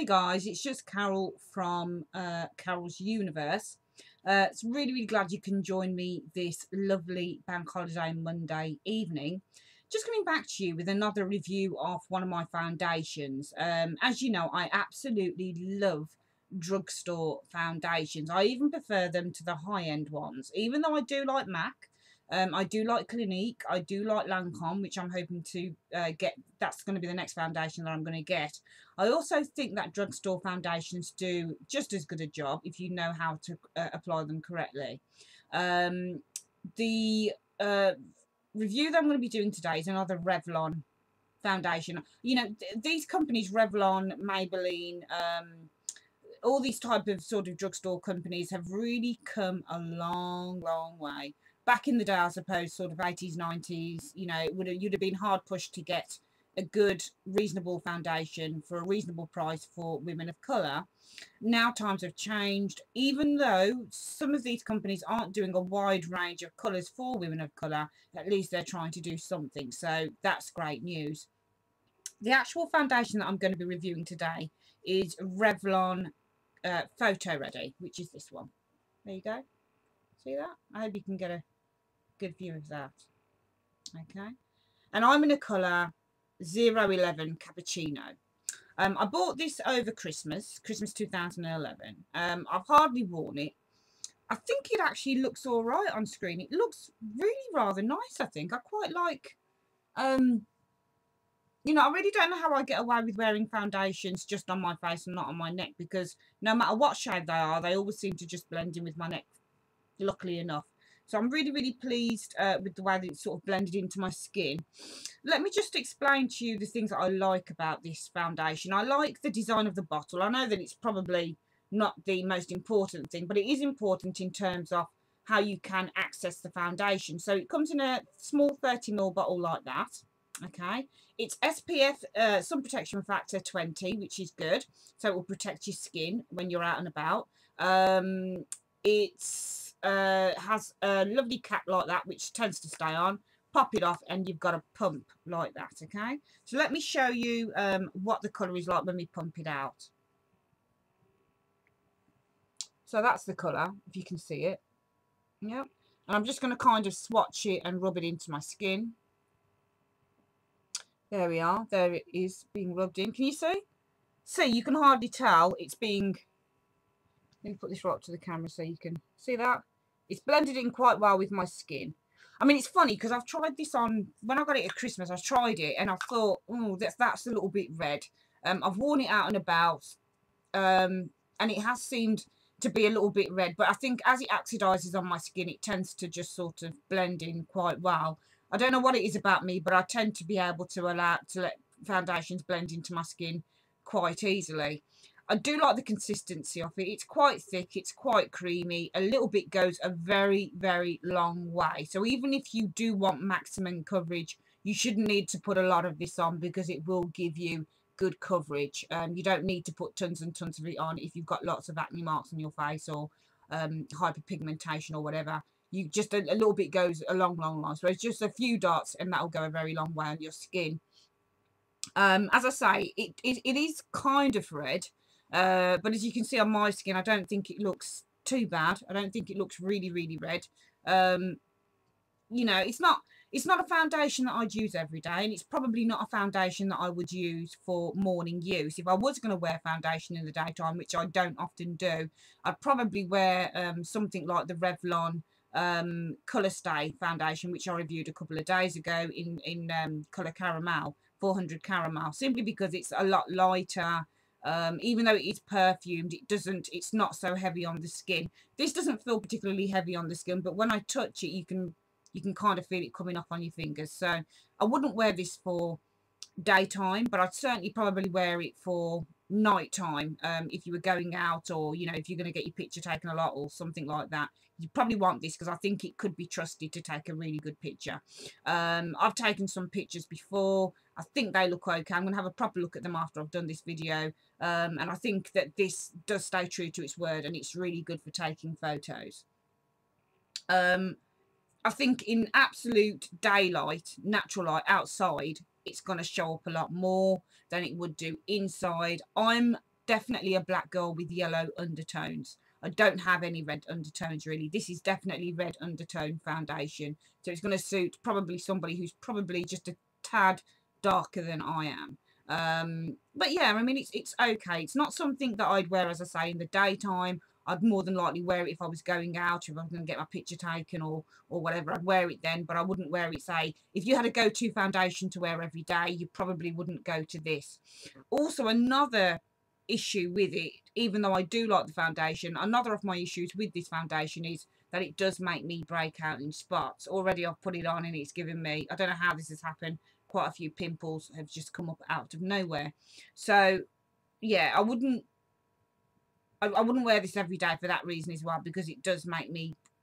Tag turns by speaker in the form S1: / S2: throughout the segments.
S1: Hi guys, it's just Carol from Carol's Universe. It's really glad you can join me this lovely bank holiday Monday evening. Just coming back to you with another review of one of my foundations. As you know, I absolutely love drugstore foundations. I even prefer them to the high-end ones, even though I do like MAC. I do like Clinique, I do like Lancome, which I'm hoping to get. That's going to be the next foundation that I'm going to get. I also think that drugstore foundations do just as good a job if you know how to apply them correctly. The review that I'm going to be doing today is another Revlon foundation. You know, these companies, Revlon, Maybelline, all these type of sort of drugstore companies have really come a long way. Back in the day, I suppose, sort of 80s, 90s, you know, you'd have been hard pushed to get a good, reasonable foundation for a reasonable price for women of colour. Now times have changed. Even though some of these companies aren't doing a wide range of colours for women of colour, at least they're trying to do something. So that's great news. The actual foundation that I'm going to be reviewing today is Revlon Photoready, which is this one. There you go. See that? I hope you can get a good view of that. Okay. And I'm in a colour 011 Cappuccino. I bought this over Christmas 2011. I've hardly worn it. I think it actually looks all right on screen. It looks really rather nice, I think. I quite like, you know, I really don't know how I get away with wearing foundations just on my face and not on my neck, because no matter what shade they are, they always seem to just blend in with my neck, luckily enough. So I'm really pleased with the way that it's sort of blended into my skin. Let me just explain to you the things that I like about this foundation. I like the design of the bottle. I know that it's probably not the most important thing, but it is important in terms of how you can access the foundation. So it comes in a small 30ml bottle like that. Okay, it's SPF sun protection factor 20, which is good, so it will protect your skin when you're out and about. It's has a lovely cap like that, which tends to stay on. Pop it off and you've got a pump like that. Okay, so let me show you what the colour is like when we pump it out. So that's the colour, if you can see it. Yep. And I'm just going to kind of swatch it and rub it into my skin. There we are. There it is being rubbed in. Can you see? See, you can hardly tell it's being... Let me put this right up to the camera so you can see that. It's blended in quite well with my skin. I mean, it's funny because I've tried this on... When I got it at Christmas, I tried it and I thought, oh, that's a little bit red. I've worn it out and about. And it has seemed to be a little bit red. But I think as it oxidizes on my skin, it tends to just sort of blend in quite well. I don't know what it is about me, but I tend to be able to let foundations blend into my skin quite easily. I do like the consistency of it. It's quite thick, it's quite creamy. A little bit goes a very long way. So even if you do want maximum coverage, you shouldn't need to put a lot of this on, because it will give you good coverage. You don't need to put tons and tons of it on if you've got lots of acne marks on your face or hyperpigmentation or whatever. You just a little bit goes a long way. So it's just a few dots and that'll go a very long way on your skin. As I say, it is kind of red, but as you can see on my skin, I don't think it looks too bad. I don't think it looks really red. You know, it's not a foundation that I'd use every day, and it's probably not a foundation that I would use for morning use. If I was going to wear foundation in the daytime, which I don't often do, I'd probably wear something like the Revlon Colorstay foundation, which I reviewed a couple of days ago in colour caramel, 400 caramel, simply because it's a lot lighter. Even though it is perfumed, it's not so heavy on the skin. This doesn't feel particularly heavy on the skin, but when I touch it, you can kind of feel it coming off on your fingers. So I wouldn't wear this for daytime, but I'd certainly probably wear it for nighttime. If you were going out, or you know, if you're going to get your picture taken a lot or something like that, you probably want this, because I think it could be trusted to take a really good picture. I've taken some pictures before. I think they look okay. I'm going to have a proper look at them after I've done this video, and I think that this does stay true to its word, and it's really good for taking photos. I think in absolute daylight, natural light outside, it's going to show up a lot more than it would do inside. I'm definitely a black girl with yellow undertones. I don't have any red undertones really. This is definitely red undertone foundation. So it's going to suit probably somebody who's probably just a tad darker than I am. But yeah, I mean, it's okay. It's not something that I'd wear, as I say, in the daytime. I'd more than likely wear it if I was going out, if I was going to get my picture taken or whatever. I'd wear it then, but I wouldn't wear it, say, if you had a go-to foundation to wear every day, you probably wouldn't go to this. Also, another issue with it, even though I do like the foundation, another of my issues with this foundation is that it does make me break out in spots. Already I've put it on and it's given me, I don't know how this has happened, quite a few pimples have just come up out of nowhere. So yeah, I wouldn't wear this every day for that reason as well, because it does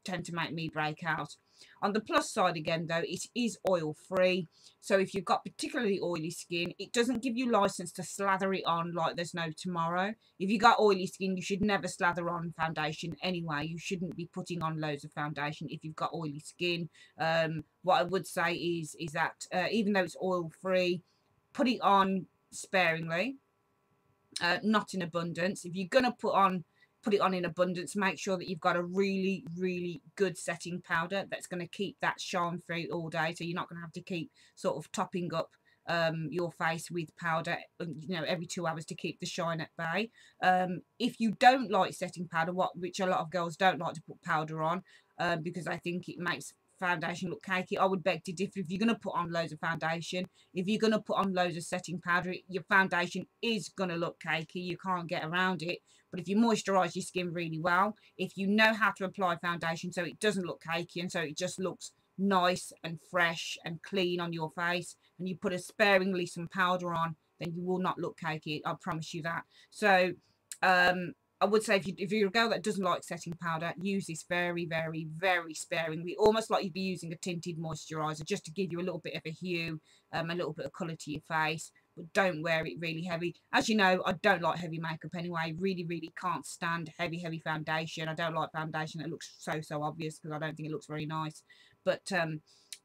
S1: tend to make me break out. On the plus side again though, it is oil free, so if you've got particularly oily skin, it doesn't give you license to slather it on like there's no tomorrow. If you got oily skin, you should never slather on foundation anyway. You shouldn't be putting on loads of foundation if you've got oily skin. What I would say is that even though it's oil free, put it on sparingly, not in abundance. If you're gonna put it on in abundance, make sure that you've got a really, really good setting powder that's going to keep that shine through all day, so you're not going to have to keep sort of topping up your face with powder, you know, every 2 hours to keep the shine at bay. If you don't like setting powder, which a lot of girls don't like to put powder on, because I think it makes foundation look cakey, I would beg to differ. If you're going to put on loads of foundation, if you're going to put on loads of setting powder, your foundation is going to look cakey. You can't get around it. But if you moisturize your skin really well, if you know how to apply foundation so it doesn't look cakey and so it just looks nice and fresh and clean on your face, and you put sparingly some powder on, then you will not look cakey. I promise you that. So I would say if you're a girl that doesn't like setting powder, use this very, very, very sparingly, almost like you'd be using a tinted moisturiser, just to give you a little bit of a hue, a little bit of colour to your face. But don't wear it really heavy. As you know, I don't like heavy makeup anyway. Really, really can't stand heavy foundation. I don't like foundation that looks so obvious, because I don't think it looks very nice. But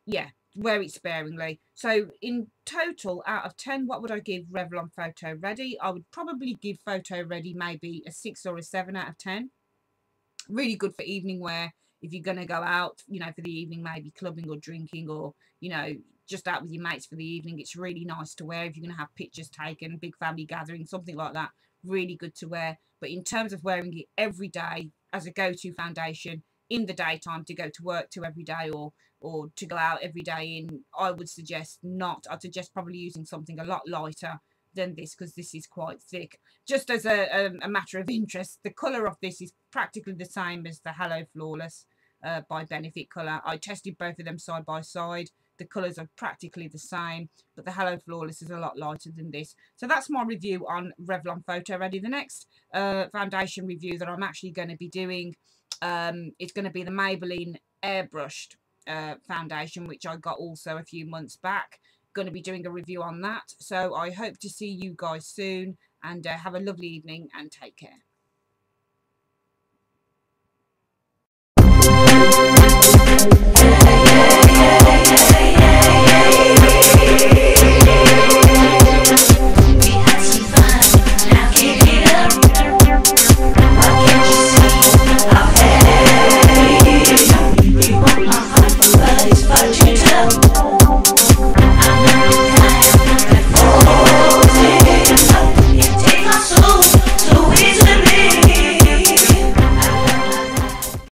S1: yeah, wear it sparingly. So in total, out of 10, what would I give Revlon Photoready? I would probably give Photoready maybe a 6 or a 7 out of 10. Really good for evening wear. If you're going to go out, you know, for the evening, maybe clubbing or drinking, or, you know, just out with your mates for the evening, it's really nice to wear. If you're going to have pictures taken, big family gathering, something like that, really good to wear. But in terms of wearing it every day as a go-to foundation in the daytime to go to work to every day, or to go out every day in, I would suggest not. I'd suggest probably using something a lot lighter than this, because this is quite thick. Just as a matter of interest, the colour of this is practically the same as the Hello Flawless by Benefit Colour. I tested both of them side by side. The colours are practically the same, but the Hello Flawless is a lot lighter than this. So that's my review on Revlon Photoready. The next foundation review that I'm actually going to be doing, it's going to be the Maybelline Airbrushed foundation, which I got also a few months back. Going to be doing a review on that. So I hope to see you guys soon, and have a lovely evening and take care.